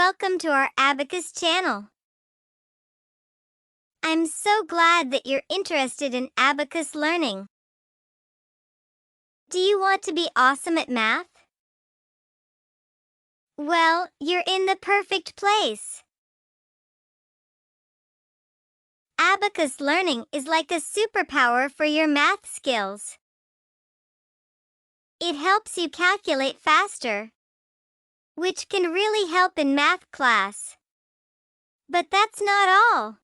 welcome to our Abacus channel. I'm so glad that you're interested in Abacus learning. Do you want to be awesome at math? Well, you're in the perfect place. Abacus learning is like a superpower for your math skills. It helps you calculate faster, which can really help in math class. But that's not all.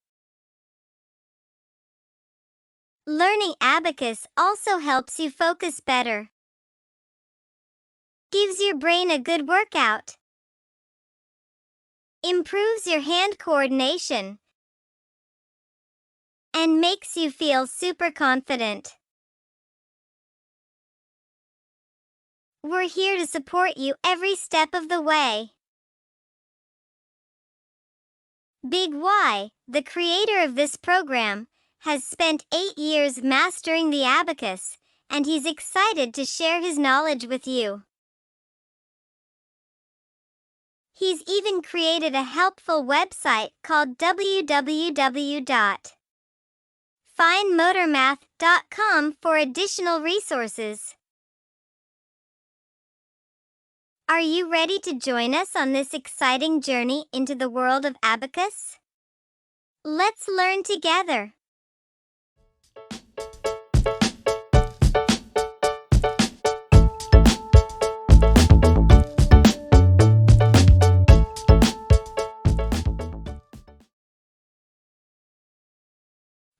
Learning Abacus also helps you focus better. Gives your brain a good workout. Improves your hand coordination. And makes you feel super confident. We're here to support you every step of the way. Big Y, the creator of this program, has spent 8 years mastering the abacus, and he's excited to share his knowledge with you. He's even created a helpful website called www.finemotormath.com for additional resources. Are you ready to join us on this exciting journey into the world of abacus? Let's learn together.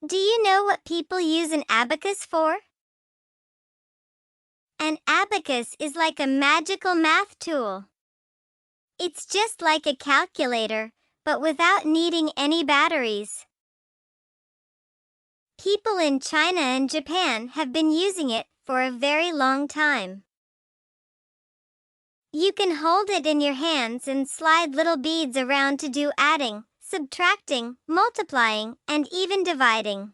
Do you know what people use an abacus for? An abacus is like a magical math tool. It's just like a calculator, but without needing any batteries. People in China and Japan have been using it for a very long time. You can hold it in your hands and slide little beads around to do adding, subtracting, multiplying, and even dividing.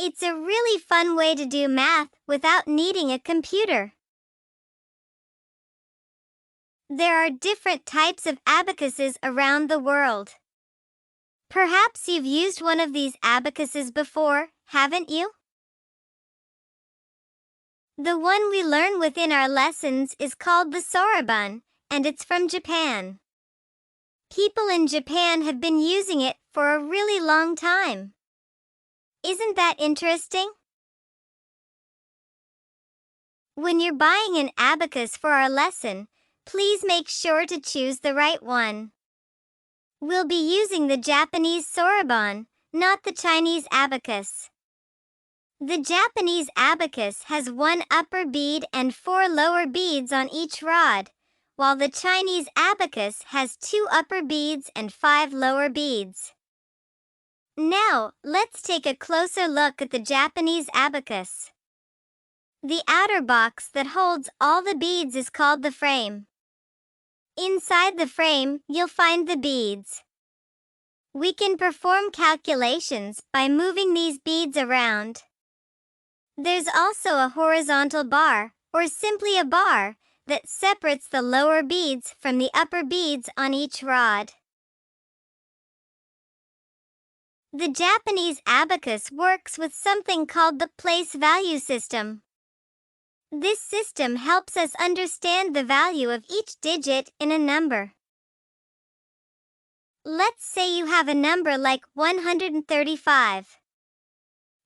It's a really fun way to do math without needing a computer. There are different types of abacuses around the world. Perhaps you've used one of these abacuses before, haven't you? The one we learn within our lessons is called the Soroban, and it's from Japan. People in Japan have been using it for a really long time. Isn't that interesting? When you're buying an abacus for our lesson, please make sure to choose the right one. We'll be using the Japanese Soroban, not the Chinese abacus. The Japanese abacus has 1 upper bead and 4 lower beads on each rod, while the Chinese abacus has 2 upper beads and 5 lower beads. Now, let's take a closer look at the Japanese abacus. The outer box that holds all the beads is called the frame. Inside the frame, you'll find the beads. We can perform calculations by moving these beads around. There's also a horizontal bar, or simply a bar, that separates the lower beads from the upper beads on each rod. The Japanese abacus works with something called the place value system. This system helps us understand the value of each digit in a number. Let's say you have a number like 135.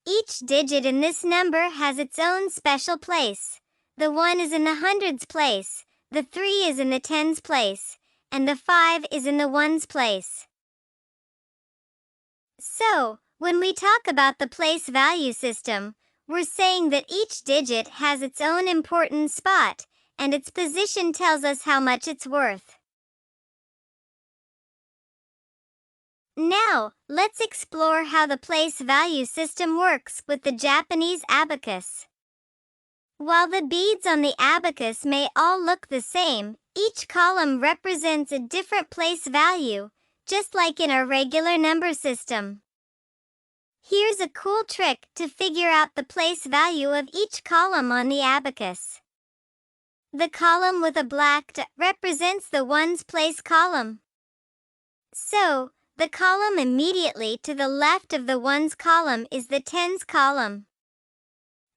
Each digit in this number has its own special place. The 1 is in the hundreds place, the 3 is in the tens place, and the 5 is in the ones place. So, when we talk about the place value system, we're saying that each digit has its own important spot, and its position tells us how much it's worth. Now, let's explore how the place value system works with the Japanese abacus. While the beads on the abacus may all look the same, each column represents a different place value, just like in our regular number system. Here's a cool trick to figure out the place value of each column on the abacus. The column with a black dot represents the ones place column. So, the column immediately to the left of the ones column is the tens column.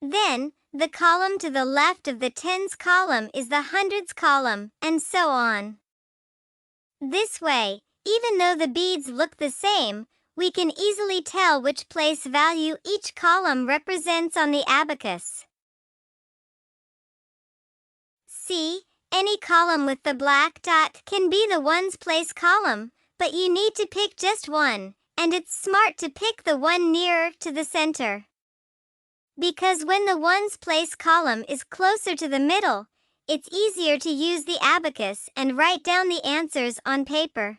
Then, the column to the left of the tens column is the hundreds column, and so on. This way, even though the beads look the same, we can easily tell which place value each column represents on the abacus. See, any column with the black dot can be the ones place column, but you need to pick just one, and it's smart to pick the one nearer to the center. Because when the ones place column is closer to the middle, it's easier to use the abacus and write down the answers on paper.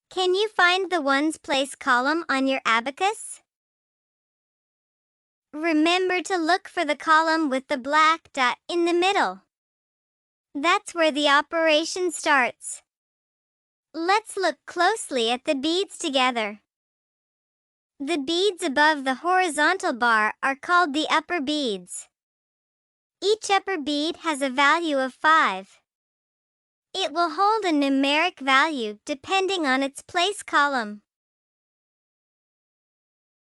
Can you find the ones place column on your abacus? Remember to look for the column with the black dot in the middle. That's where the operation starts. Let's look closely at the beads together. The beads above the horizontal bar are called the upper beads. Each upper bead has a value of 5. It will hold a numeric value depending on its place column.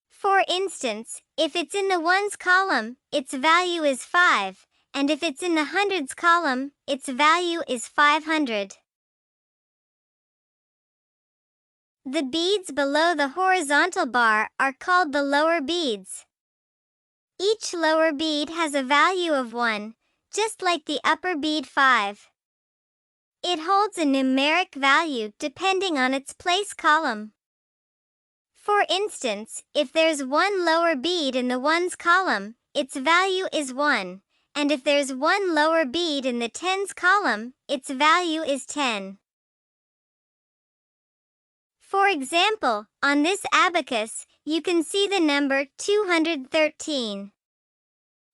For instance, if it's in the ones column, its value is 5, and if it's in the hundreds column, its value is 500. The beads below the horizontal bar are called the lower beads. Each lower bead has a value of 1, just like the upper bead 5. It holds a numeric value depending on its place column. For instance, if there's one lower bead in the ones column, its value is 1, and if there's one lower bead in the tens column, its value is 10. For example, on this abacus, you can see the number 213.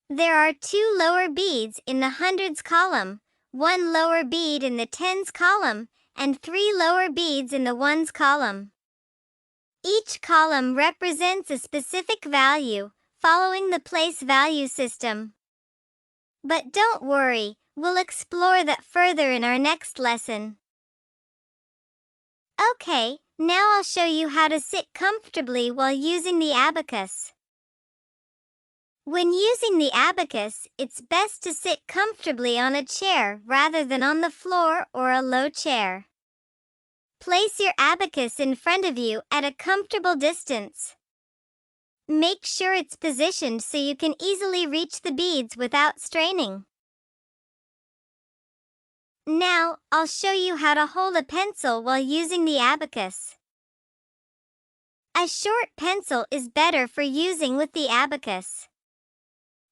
There are 2 lower beads in the hundreds column, 1 lower bead in the tens column, and 3 lower beads in the ones column. Each column represents a specific value, following the place value system. But don't worry, we'll explore that further in our next lesson. Okay, now I'll show you how to sit comfortably while using the abacus. When using the abacus, it's best to sit comfortably on a chair rather than on the floor or a low chair. Place your abacus in front of you at a comfortable distance. Make sure it's positioned so you can easily reach the beads without straining. Now, I'll show you how to hold a pencil while using the abacus. A short pencil is better for using with the abacus.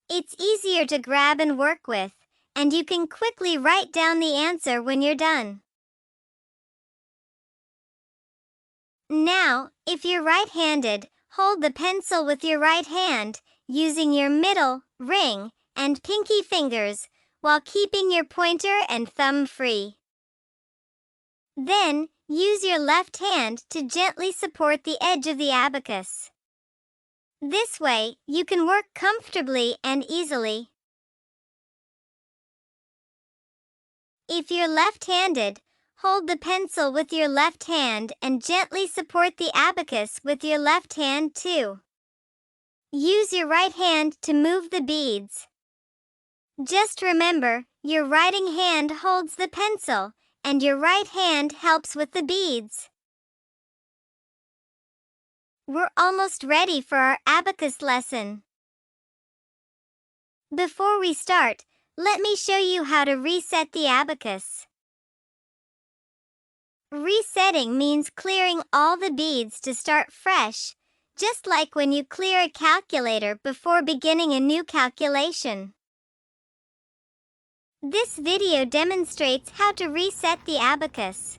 It's easier to grab and work with, and you can quickly write down the answer when you're done. Now, if you're right-handed, hold the pencil with your right hand, using your middle, ring, and pinky fingers, while keeping your pointer and thumb free. Then, use your left hand to gently support the edge of the abacus. This way, you can work comfortably and easily. If you're left-handed, hold the pencil with your left hand and gently support the abacus with your left hand too. Use your right hand to move the beads. Just remember, your writing hand holds the pencil, and your right hand helps with the beads. We're almost ready for our abacus lesson. Before we start, let me show you how to reset the abacus. Resetting means clearing all the beads to start fresh, just like when you clear a calculator before beginning a new calculation. This video demonstrates how to reset the abacus.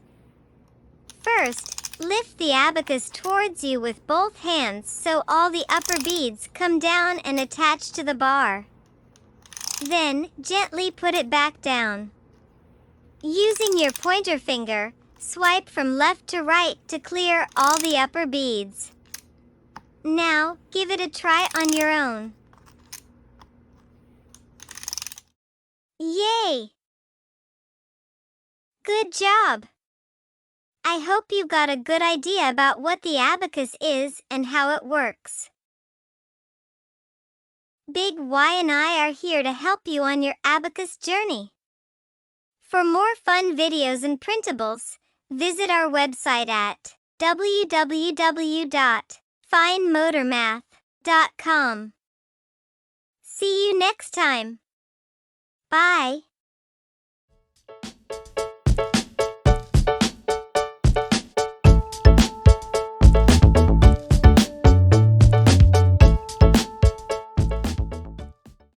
First, lift the abacus towards you with both hands so all the upper beads come down and attach to the bar. Then, gently put it back down. Using your pointer finger, swipe from left to right to clear all the upper beads. Now, give it a try on your own. Yay! Good job! I hope you got a good idea about what the abacus is and how it works. Big Y and I are here to help you on your abacus journey. For more fun videos and printables, visit our website at www.finemotormath.com. See you next time. Bye.